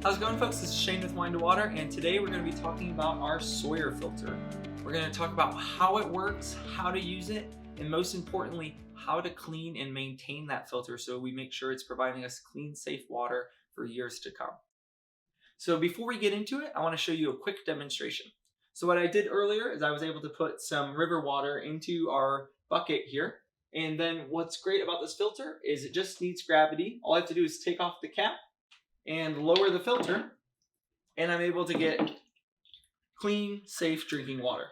How's it going, folks? This is Shane with Wine to Water, and today we're going to be talking about our Sawyer filter. We're going to talk about how it works, how to use it, and most importantly, how to clean and maintain that filter so we make sure it's providing us clean, safe water for years to come. So before we get into it, I want to show you a quick demonstration. So what I did earlier is I was able to put some river water into our bucket here. And then what's great about this filter is it just needs gravity. All I have to do is take off the cap and lower the filter, and I'm able to get clean, safe drinking water.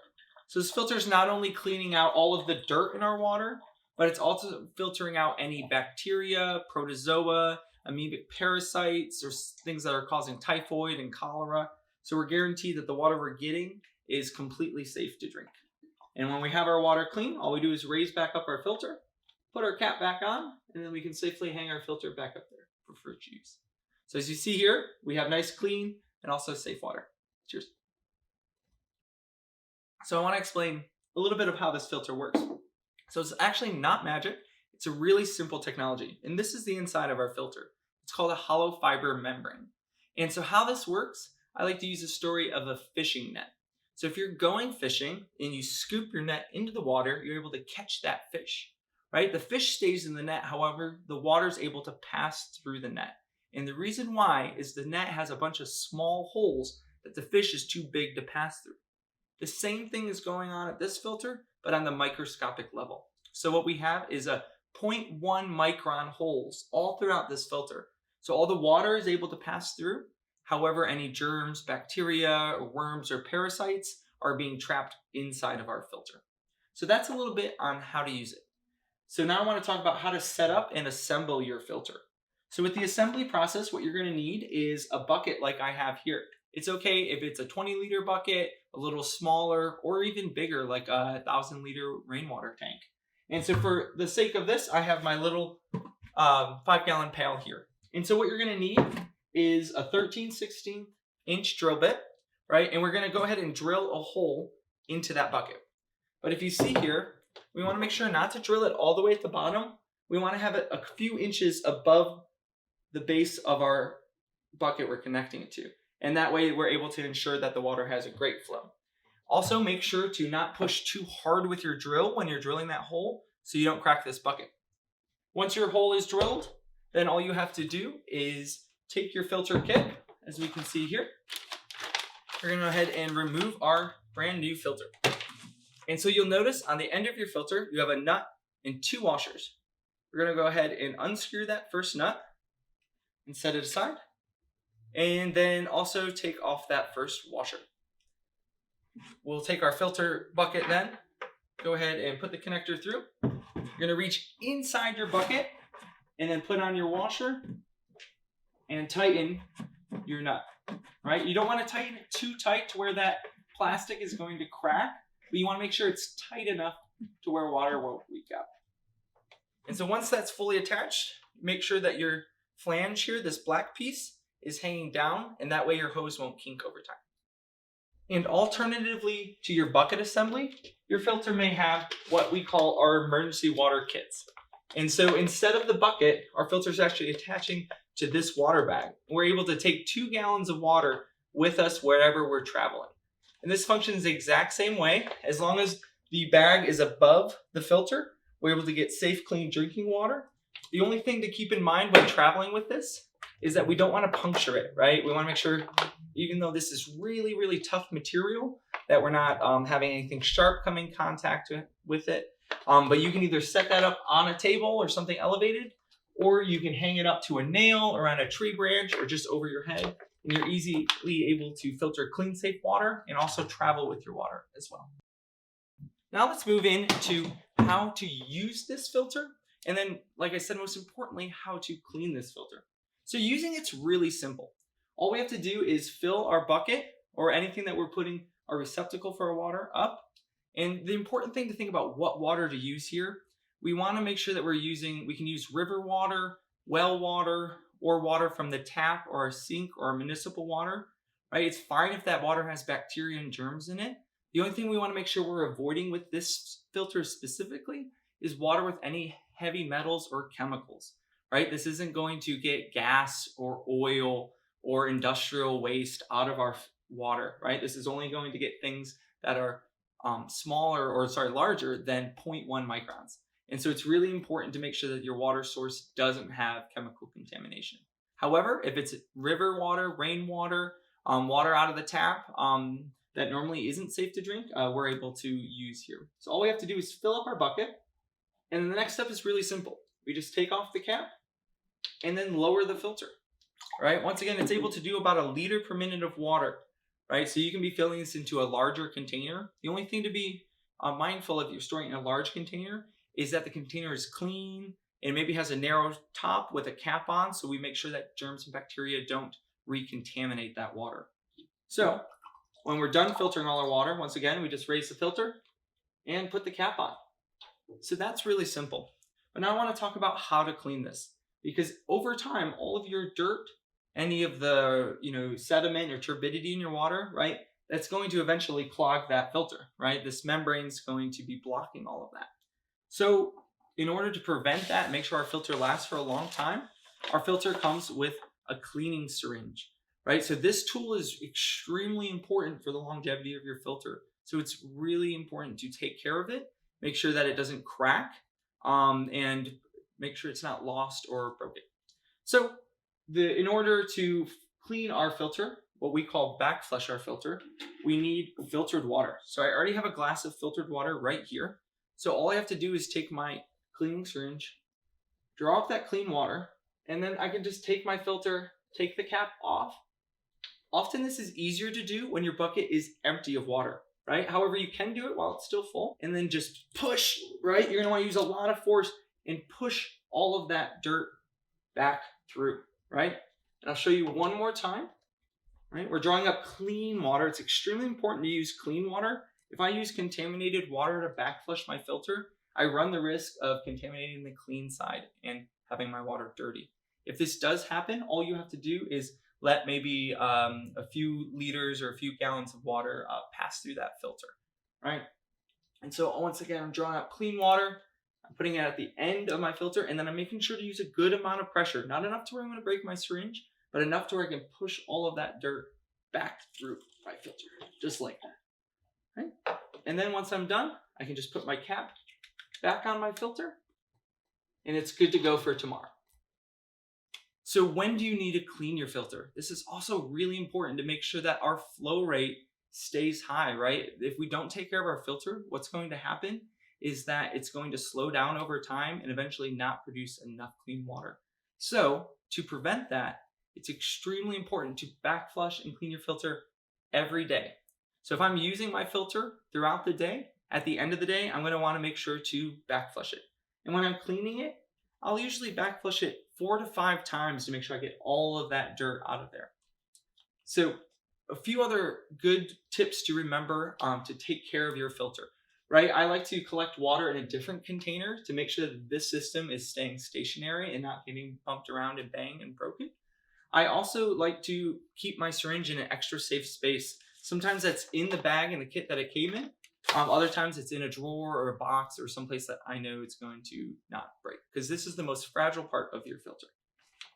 So this filter is not only cleaning out all of the dirt in our water, but it's also filtering out any bacteria, protozoa, amoebic parasites, or things that are causing typhoid and cholera. So we're guaranteed that the water we're getting is completely safe to drink. And when we have our water clean, all we do is raise back up our filter, put our cap back on, and then we can safely hang our filter back up there for future use. So as you see here, we have nice, clean, and also safe water. Cheers. So I want to explain a little bit of how this filter works. So it's actually not magic. It's a really simple technology. And this is the inside of our filter. It's called a hollow fiber membrane. And so how this works, I like to use a story of a fishing net. So if you're going fishing and you scoop your net into the water, you're able to catch that fish, right? The fish stays in the net. However, the water is able to pass through the net. And the reason why is the net has a bunch of small holes that the fish is too big to pass through. The same thing is going on at this filter, but on the microscopic level. So what we have is a 0.1 micron holes all throughout this filter. So all the water is able to pass through. However, any germs, bacteria, or worms, or parasites are being trapped inside of our filter. So that's a little bit on how to use it. So now I want to talk about how to set up and assemble your filter. So with the assembly process, what you're going to need is a bucket like I have here. It's okay if it's a 20-liter bucket, a little smaller, or even bigger like a 1,000-liter rainwater tank. And so for the sake of this, I have my little 5-gallon pail here. And so what you're going to need is a 13/16 inch drill bit, right? And we're going to go ahead and drill a hole into that bucket. But if you see here, we want to make sure not to drill it all the way at the bottom. We want to have it a few inches above the base of our bucket we're connecting it to. And that way we're able to ensure that the water has a great flow. Also, make sure to not push too hard with your drill when you're drilling that hole so you don't crack this bucket. Once your hole is drilled, then all you have to do is take your filter kit, as we can see here. We're going to go ahead and remove our brand new filter. And so you'll notice on the end of your filter, you have a nut and 2 washers. We're going to go ahead and unscrew that first nut and set it aside. And then also take off that first washer. We'll take our filter bucket then, go ahead and put the connector through. You're going to reach inside your bucket and then put on your washer and tighten your nut, right? You don't want to tighten it too tight to where that plastic is going to crack, but you want to make sure it's tight enough to where water won't leak out. And so once that's fully attached, make sure that your flange here, this black piece, is hanging down, and that way your hose won't kink over time. And alternatively to your bucket assembly, your filter may have what we call our emergency water kits. And so instead of the bucket, our filter is actually attaching to this water bag. We're able to take 2 gallons of water with us wherever we're traveling. And this functions the exact same way. As long as the bag is above the filter, we're able to get safe, clean drinking water. The only thing to keep in mind when traveling with this is that we don't want to puncture it, right? We want to make sure, even though this is really, really tough material, that we're not having anything sharp come in contact with it. But you can either set that up on a table or something elevated, or you can hang it up to a nail or on a tree branch or just over your head. And you're easily able to filter clean, safe water and also travel with your water as well. Now let's move into how to use this filter. And then, like I said, most importantly, how to clean this filter. So using it's really simple. All we have to do is fill our bucket or anything that we're putting our receptacle for our water up. And the important thing to think about what water to use here, we want to make sure that we can use river water, well water, or water from the tap or a sink or municipal water, right? It's fine if that water has bacteria and germs in it. The only thing we want to make sure we're avoiding with this filter specifically is water with any heavy metals or chemicals, right? This isn't going to get gas or oil or industrial waste out of our water, right? This is only going to get things that are larger than 0.1 microns. And so it's really important to make sure that your water source doesn't have chemical contamination. However, if it's river water, rainwater, water out of the tap that normally isn't safe to drink, we're able to use here. So all we have to do is fill up our bucket. And then the next step is really simple. We just take off the cap and then lower the filter, right? Once again, it's able to do about 1 liter per minute of water, right? So you can be filling this into a larger container. The only thing to be mindful if you're storing in a large container is that the container is clean and maybe has a narrow top with a cap on, so we make sure that germs and bacteria don't recontaminate that water. So when we're done filtering all our water, once again, we just raise the filter and put the cap on. So that's really simple. But now I want to talk about how to clean this, because over time, all of your dirt, any of the sediment or turbidity in your water, right, that's going to eventually clog that filter, right? This membrane is going to be blocking all of that. So in order to prevent that, make sure our filter lasts for a long time, our filter comes with a cleaning syringe, right? So this tool is extremely important for the longevity of your filter. So it's really important to take care of it, make sure that it doesn't crack, and make sure it's not lost or broken. So in order to clean our filter, what we call back flush our filter, we need filtered water. So I already have a glass of filtered water right here. So all I have to do is take my cleaning syringe, draw up that clean water, and then I can just take my filter, take the cap off. Often this is easier to do when your bucket is empty of water, right? However, you can do it while it's still full, and then just push, right? You're gonna wanna use a lot of force and push all of that dirt back through, right? And I'll show you one more time, right? We're drawing up clean water. It's extremely important to use clean water. If I use contaminated water to backflush my filter, I run the risk of contaminating the clean side and having my water dirty. If this does happen, all you have to do is let maybe a few liters or a few gallons of water pass through that filter, right? And so once again, I'm drawing up clean water, I'm putting it at the end of my filter, and then I'm making sure to use a good amount of pressure, not enough to where I'm gonna break my syringe, but enough to where I can push all of that dirt back through my filter, just like that, right? And then once I'm done, I can just put my cap back on my filter, and it's good to go for tomorrow. So when do you need to clean your filter? This is also really important to make sure that our flow rate stays high, right? If we don't take care of our filter, what's going to happen is that it's going to slow down over time and eventually not produce enough clean water. So to prevent that, it's extremely important to backflush and clean your filter every day. So if I'm using my filter throughout the day, at the end of the day, I'm going to want to make sure to backflush it. And when I'm cleaning it, I'll usually backflush it 4 to 5 times to make sure I get all of that dirt out of there. So a few other good tips to remember to take care of your filter, right? I like to collect water in a different container to make sure that this system is staying stationary and not getting bumped around and banged and broken. I also like to keep my syringe in an extra safe space. Sometimes that's in the bag in the kit that it came in. Other times it's in a drawer or a box or someplace that I know it's going to not break, because this is the most fragile part of your filter.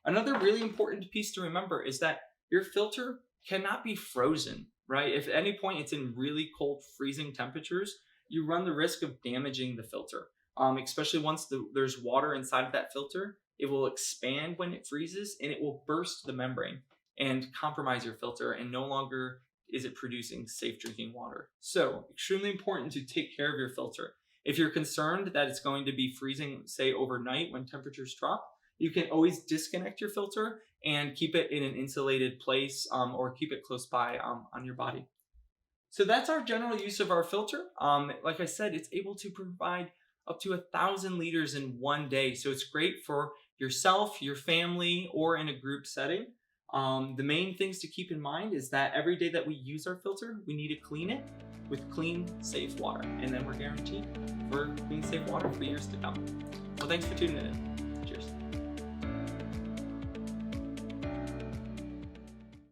Another really important piece to remember is that your filter cannot be frozen, right? If at any point it's in really cold, freezing temperatures, you run the risk of damaging the filter, especially once there's water inside of that filter. It will expand when it freezes and it will burst the membrane and compromise your filter, and no longer is it producing safe drinking water. So extremely important to take care of your filter. If you're concerned that it's going to be freezing, say overnight when temperatures drop, you can always disconnect your filter and keep it in an insulated place or keep it close by on your body. So that's our general use of our filter. Like I said, it's able to provide up to 1,000 liters in one day. So it's great for yourself, your family, or in a group setting. The main things to keep in mind is that every day that we use our filter, we need to clean it with clean, safe water. And then we're guaranteed for clean, safe water for years to come. Well, thanks for tuning in.